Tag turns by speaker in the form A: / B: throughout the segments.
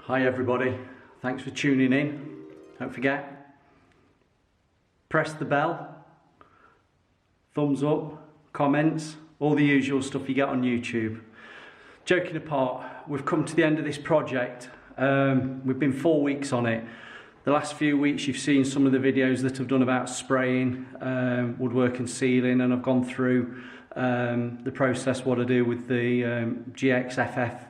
A: Hi everybody, thanks for tuning in. Don't forget, press the bell, thumbs up, comments, all the usual stuff you get on YouTube. Joking apart, we've come to the end of this project. We've been 4 weeks on it. The last few weeks you've seen some of the videos that I've done about spraying, woodwork and sealing, and I've gone through the process, what I do with the GXFF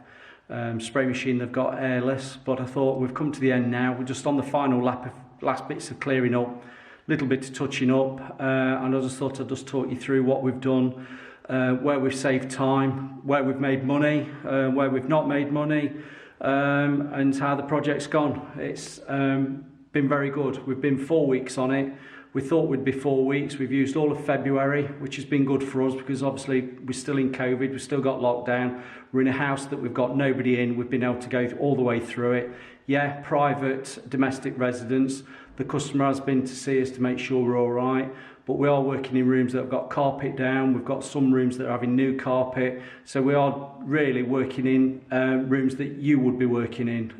A: spray machine. They've got airless, but I thought we've come to the end now. We're just on the final lap of last bits of clearing up, little bits of touching up, and I just thought I'd just talk you through what we've done, where we've saved time, where we've made money, where we've not made money, and how the project's gone. It's been very good. We've been 4 weeks on it. We thought we'd be 4 weeks. We've used all of February, which has been good for us because obviously we're still in COVID, we've still got lockdown. We're in a house that we've got nobody in. We've been able to go all the way through it. Yeah, private domestic residence. The customer has been to see us to make sure we're all right, but we are working in rooms that have got carpet down. We've got some rooms that are having new carpet. So we are really working in rooms that you would be working in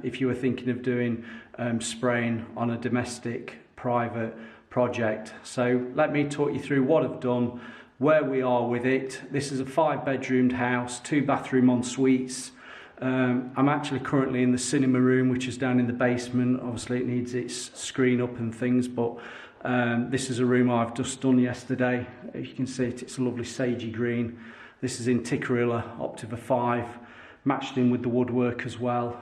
A: if you were thinking of doing spraying on a domestic private project. So let me talk you through what I've done, where we are with it. This is a 5-bedroomed house, 2 bathroom en suites. I'm actually currently in the cinema room, which is down in the basement. Obviously it needs its screen up and things, but this is a room I've just done yesterday. If you can see it, it's a lovely sagey green. This is in Tikkurila, Optiva 5, matched in with the woodwork as well.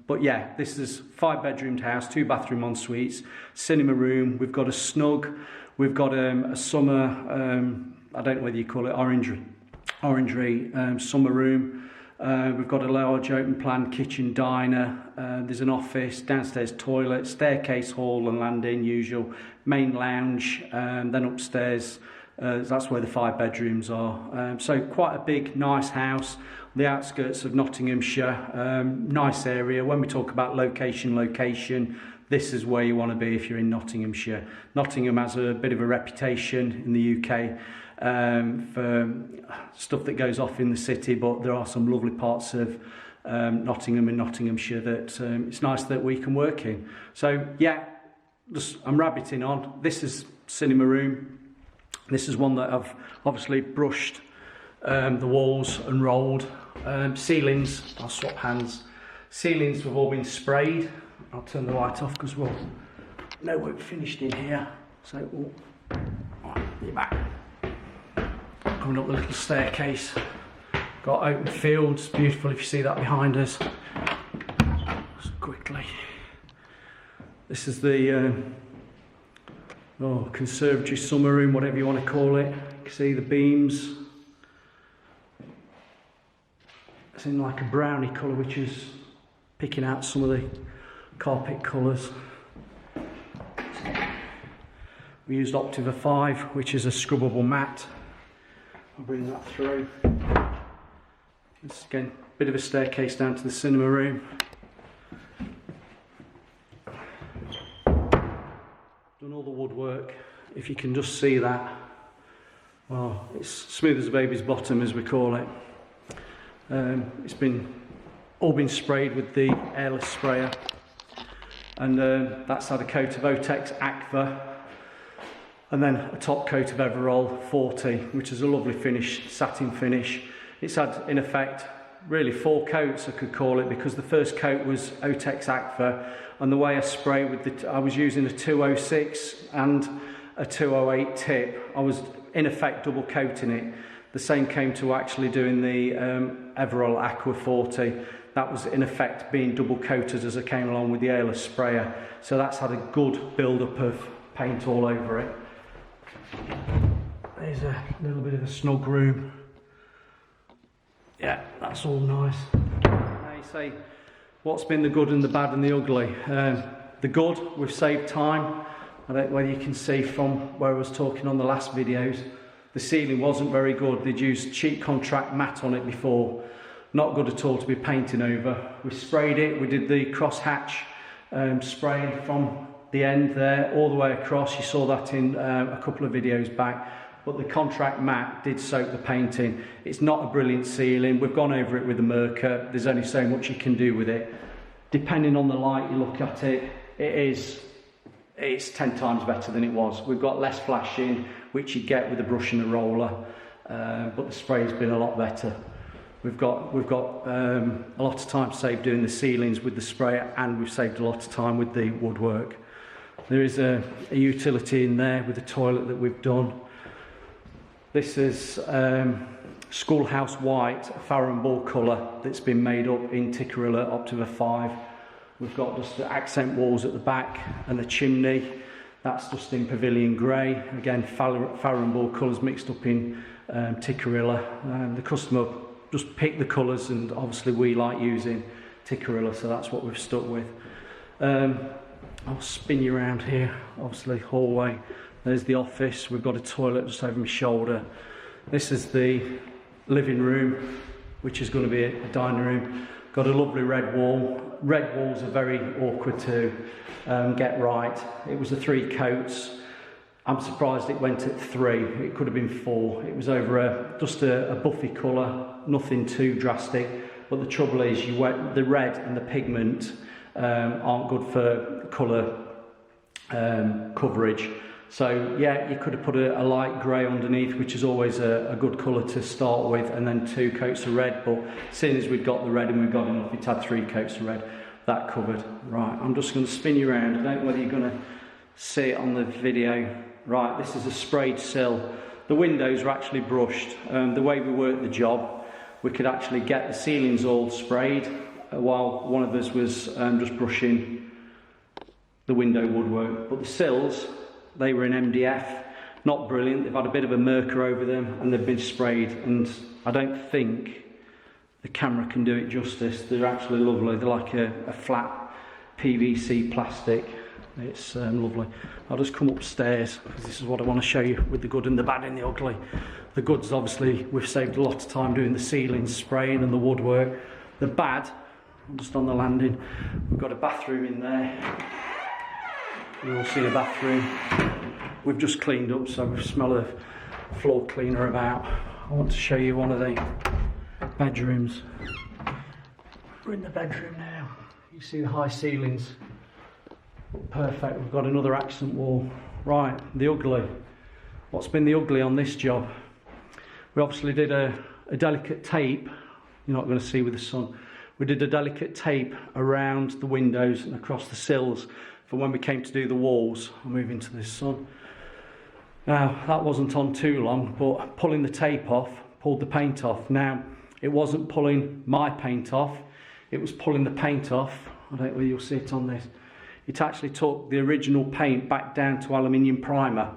A: But yeah, this is a 5-bedroomed house, 2 bathroom en suites, cinema room. We've got a snug, we've got a summer, I don't know whether you call it orangery summer room. We've got a large open plan kitchen diner. There's an office, downstairs toilet, staircase, hall and landing, usual, main lounge, then upstairs. That's where the 5 bedrooms are. So quite a big, nice house. The outskirts of Nottinghamshire, nice area. When we talk about location, this is where you want to be if you're in Nottinghamshire. Nottingham has a bit of a reputation in the UK for stuff that goes off in the city, but there are some lovely parts of Nottingham and Nottinghamshire that it's nice that we can work in. So yeah, I'm rabbiting on. This is cinema room. This is one that I've obviously brushed the walls and rolled. Ceilings, I'll swap hands. Ceilings have all been sprayed. I'll turn the light off because we'll know we've finished in here. So, right, you're back. Coming up the little staircase. Got open fields, beautiful if you see that behind us. Just quickly. This is the conservatory summer room, whatever you want to call it. You can see the beams. It's in like a brownie colour, which is picking out some of the carpet colours. We used Optiva 5, which is a scrubbable mat. I'll bring that through. It's again a bit of a staircase down to the cinema room. Done all the woodwork. If you can just see that, well, it's smooth as a baby's bottom, as we call it. It's all been sprayed with the airless sprayer, and that's had a coat of Otex Aqua, and then a top coat of Everroll 40, which is a lovely finish, satin finish. It's had, in effect, really 4 coats, I could call it, because the first coat was Otex Aqua, and the way I spray with I was using a 206 and a 208 tip. I was, in effect, double coating it. The same came to actually doing the Everroll Aqua 40. That was in effect being double coated as I came along with the airless sprayer. So that's had a good build-up of paint all over it. There's a little bit of a snug room. Yeah, that's all nice. Now you say, what's been the good and the bad and the ugly? The good, we've saved time. I don't know whether you can see from where I was talking on the last videos. The ceiling wasn't very good. They'd used cheap contract mat on it before. Not good at all to be painting over. We sprayed it, we did the cross hatch spraying from the end there all the way across. You saw that in a couple of videos back. But the contract mat did soak the paint in. It's not a brilliant ceiling. We've gone over it with the Mercer. There's only so much you can do with it. depending on the light you look at it, it's 10 times better than it was. We've got less flashing, which you get with a brush and a roller, but the spray's been a lot better. We've got a lot of time saved doing the ceilings with the sprayer, and we've saved a lot of time with the woodwork. There is a utility in there with the toilet that we've done. This is Schoolhouse White, a Farrow and Ball colour that's been made up in Tikkurila Optiva 5. We've got just the accent walls at the back and the chimney. That's just in Pavilion Grey. Again, Farrow and Ball colours mixed up in Tikkurila. The customer just picked the colours, and obviously we like using Tikkurila, so that's what we've stuck with. I'll spin you around here. Obviously, hallway. There's the office. We've got a toilet just over my shoulder. This is the living room, which is going to be a dining room. Got a lovely red wall. Red walls are very awkward to get right. It was a 3 coats. I'm surprised it went at 3. It could have been 4. It was over just a buffy colour, nothing too drastic. But the trouble is, the red and the pigment aren't good for colour coverage. So yeah, you could have put a light grey underneath, which is always a good colour to start with, and then 2 coats of red. But seeing as we've got the red and we've got enough, it had 3 coats of red. That covered. Right, I'm just going to spin you around. I don't know whether you're going to see it on the video. Right, this is a sprayed sill. The windows are actually brushed. The way we worked the job, we could actually get the ceilings all sprayed while one of us was just brushing the window woodwork. But the sills, they were in MDF, not brilliant. They've had a bit of a merker over them and they've been sprayed, and I don't think the camera can do it justice. They're actually lovely. They're like a flat PVC plastic. It's lovely. I'll just come upstairs because this is what I want to show you with the good and the bad and the ugly. The goods, obviously, we've saved a lot of time doing the ceilings, spraying and the woodwork. The bad, I'm just on the landing, we've got a bathroom in there. You'll see a bathroom. We've just cleaned up, so we smell a floor cleaner about. I want to show you one of the bedrooms. We're in the bedroom now. You see the high ceilings. Perfect. We've got another accent wall. Right, the ugly. What's been the ugly on this job? We obviously did a delicate tape. You're not going to see with the sun. We did a delicate tape around the windows and across the sills for when we came to do the walls. I'll move into this sun. Now, that wasn't on too long, but pulling the tape off, pulled the paint off. Now, it wasn't pulling my paint off, it was pulling the paint off. I don't know whether you'll see it on this. It actually took the original paint back down to aluminium primer,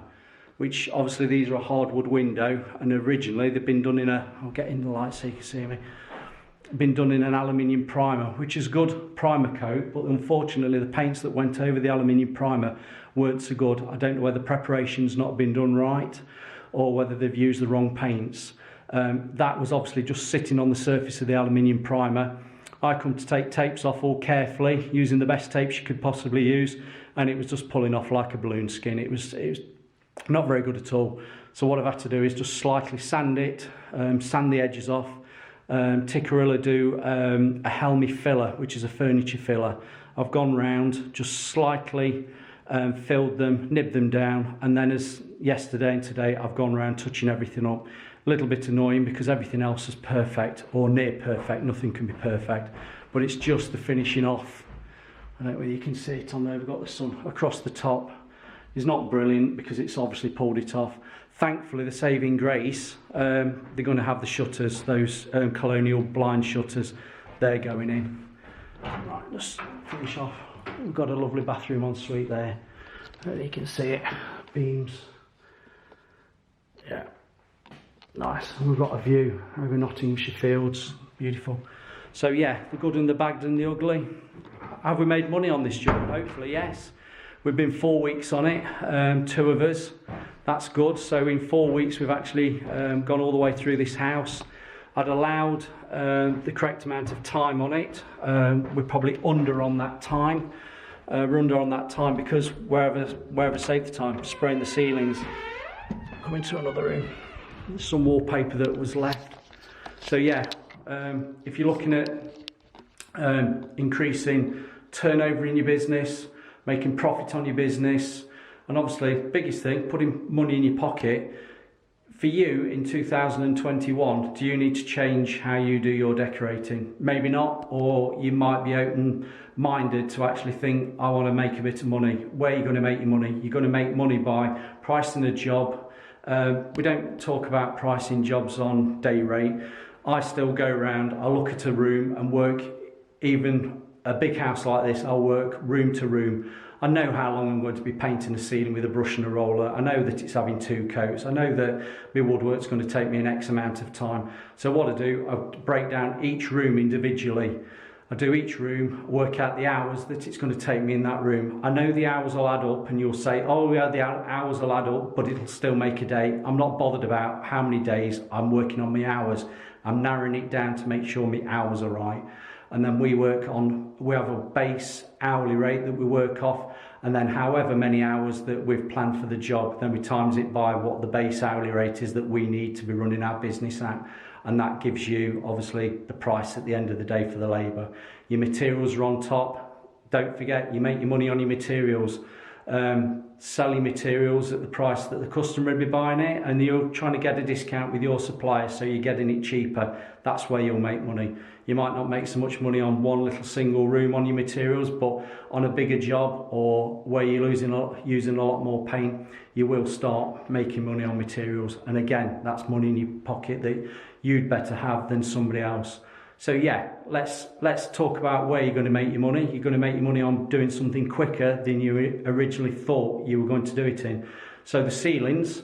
A: which obviously these are a hardwood window, and originally they've been done in I'll get in the light so you can see me, been done in an aluminium primer, which is good primer coat, but unfortunately the paints that went over the aluminium primer weren't so good. I don't know whether preparation's not been done right or whether they've used the wrong paints. That was obviously just sitting on the surface of the aluminium primer. I come to take tapes off all carefully, using the best tapes you could possibly use, and it was just pulling off like a balloon skin. It was not very good at all. So what I've had to do is just slightly sand it, sand the edges off. Tikkurila do a Helmi filler, which is a furniture filler. I've gone round, just slightly filled them, nibbed them down, and then as yesterday and today I've gone round touching everything up. A little bit annoying because everything else is perfect or near perfect. Nothing can be perfect, but it's just the finishing off. I don't know whether you can see it on there. We've got the sun across the top. It's not brilliant because it's obviously pulled it off. Thankfully, the saving grace, they're going to have the shutters, those colonial blind shutters. They're going in. Right, just finish off. We've got a lovely bathroom ensuite there. You can see it. Beams. Yeah. Nice. And we've got a view over Nottinghamshire fields. Beautiful. So yeah, the good and the bad and the ugly. Have we made money on this job? Hopefully, yes. We've been 4 weeks on it, 2 of us. That's good. So in 4 weeks, we've actually gone all the way through this house. I'd allowed the correct amount of time on it. We're probably under on that time. We're under on that time because wherever saved the time, spraying the ceilings. Come into another room. Some wallpaper that was left. So yeah, if you're looking at increasing turnover in your business, making profit on your business, and obviously, biggest thing, putting money in your pocket. For you in 2021, do you need to change how you do your decorating? Maybe not, or you might be open-minded to actually think, I want to make a bit of money. Where are you going to make your money? You're going to make money by pricing a job. We don't talk about pricing jobs on day rate. I still go around, I look at a room and work, even a big house like this, I'll work room to room. I know how long I'm going to be painting the ceiling with a brush and a roller. I know that it's having 2 coats. I know that my woodwork's going to take me an X amount of time. So what I do, I break down each room individually. I do each room, work out the hours that it's going to take me in that room. I know the hours will add up, and you'll say, oh yeah, the hours will add up, but it'll still make a day. I'm not bothered about how many days I'm working on my hours. I'm narrowing it down to make sure my hours are right. And then we have a base hourly rate that we work off, and then however many hours that we've planned for the job, then we times it by what the base hourly rate is that we need to be running our business at. And that gives you obviously the price at the end of the day for the labour. Your materials are on top. Don't forget, you make your money on your materials. Selling materials at the price that the customer will be buying it, and you're trying to get a discount with your supplier, so you're getting it cheaper. That's where you'll make money. You might not make so much money on one little single room on your materials, but on a bigger job or where you're using a lot more paint, you will start making money on materials. And again, that's money in your pocket that you'd better have than somebody else. So yeah, let's talk about where you're going to make your money. You're going to make your money on doing something quicker than you originally thought you were going to do it in. So the ceilings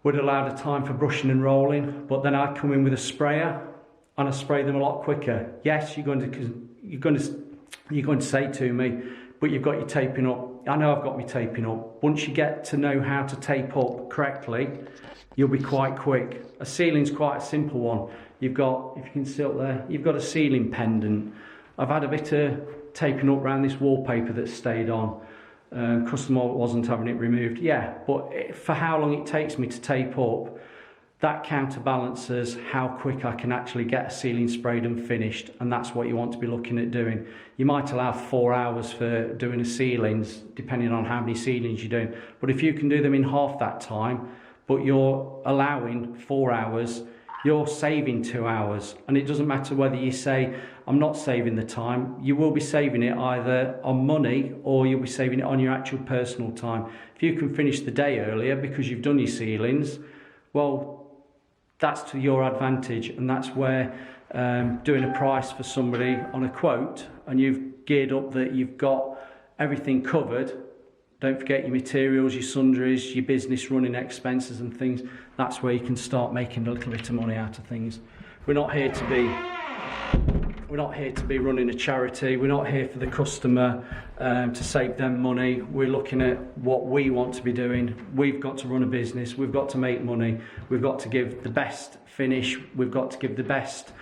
A: would allow the time for brushing and rolling, but then I come in with a sprayer and I spray them a lot quicker. Yes, you're going to say to me, but you've got your taping up. I know I've got my taping up. Once you get to know how to tape up correctly, you'll be quite quick. A ceiling's quite a simple one. You've got, if you can see up there, you've got a ceiling pendant. I've had a bit of taping up around this wallpaper that's stayed on. Customer wasn't having it removed. Yeah, but for how long it takes me to tape up, that counterbalances how quick I can actually get a ceiling sprayed and finished, and that's what you want to be looking at doing. You might allow 4 hours for doing a ceilings, depending on how many ceilings you're doing. But if you can do them in half that time, but you're allowing 4 hours, you're saving 2 hours. And it doesn't matter whether you say, I'm not saving the time, you will be saving it either on money or you'll be saving it on your actual personal time. If you can finish the day earlier because you've done your ceilings, well, that's to your advantage. And that's where doing a price for somebody on a quote and you've geared up that you've got everything covered. Don't forget your materials, your sundries, your business running expenses and things. That's where you can start making a little bit of money out of things. We're not here to be running a charity. We're not here for the customer to save them money. We're looking at what we want to be doing. We've got to run a business. We've got to make money. We've got to give the best finish. We've got to give the best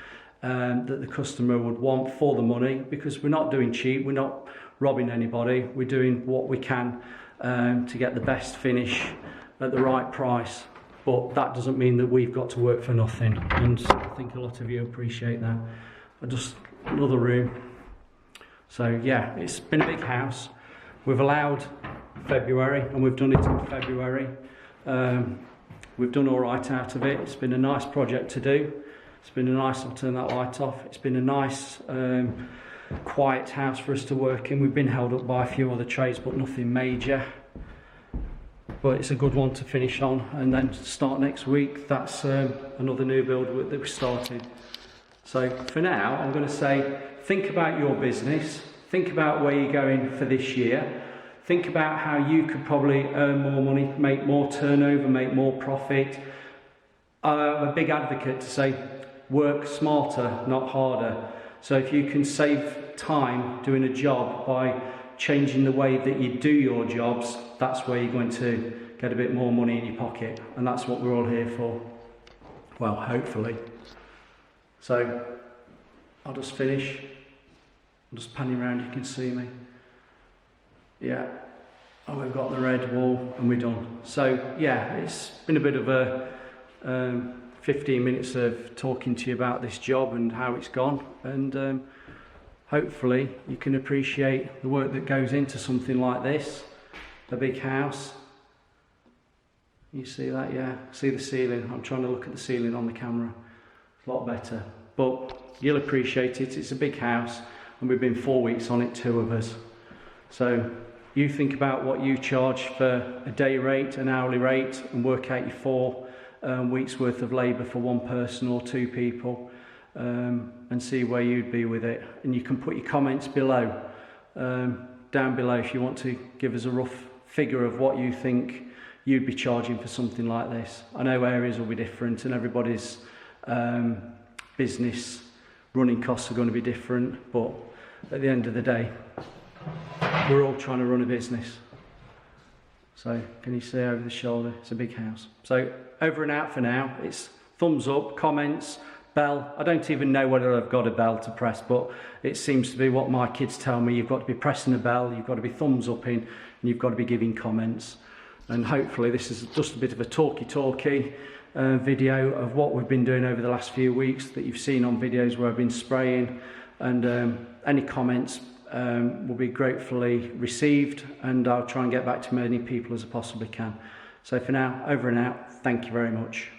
A: that the customer would want for the money, because we're not doing cheap. We're not robbing anybody. We're doing what we can to get the best finish at the right price. But that doesn't mean that we've got to work for nothing. And I think a lot of you appreciate that. Just another room. So yeah, it's been a big house. We've allowed February, and we've done it in February. We've done all right out of it. It's been a nice project to do. It's been a nice, I'll turn that light off. It's been a nice quiet house for us to work in. We've been held up by a few other trades, but nothing major. But it's a good one to finish on, and then start next week. That's another new build that we started. So for now, I'm going to say, think about your business, think about where you're going for this year, think about how you could probably earn more money, make more turnover, make more profit. I'm a big advocate to say, work smarter, not harder. So if you can save time doing a job by changing the way that you do your jobs, that's where you're going to get a bit more money in your pocket. And that's what we're all here for. Well, hopefully. So I'll just finish. I'm just panning around, you can see me. Yeah. And we've got the red wall and we're done. So yeah, it's been a bit of a 15 minutes of talking to you about this job and how it's gone. And hopefully you can appreciate the work that goes into something like this, a big house. You see that? Yeah, see the ceiling. I'm trying to look at the ceiling on the camera. It's a lot better, but you'll appreciate it. It's a big house and we've been 4 weeks on it, 2 of us. So you think about what you charge for a day rate, an hourly rate, and work out your 4 weeks worth of labour for 1 person or 2 people, and see where you'd be with it. And you can put your comments below, down below, if you want to give us a rough figure of what you think you'd be charging for something like this. I know areas will be different and everybody's business running costs are going to be different, but at the end of the day, we're all trying to run a business. So can you see over the shoulder? It's a big house. So over and out for now. It's thumbs up, comments, bell. I don't even know whether I've got a bell to press, but it seems to be what my kids tell me. You've got to be pressing a bell, you've got to be thumbs up in, and you've got to be giving comments. And hopefully this is just a bit of a talky video of what we've been doing over the last few weeks that you've seen on videos where I've been spraying, and any comments will be gratefully received, and I'll try and get back to as many people as I possibly can. So for now, over and out. Thank you very much.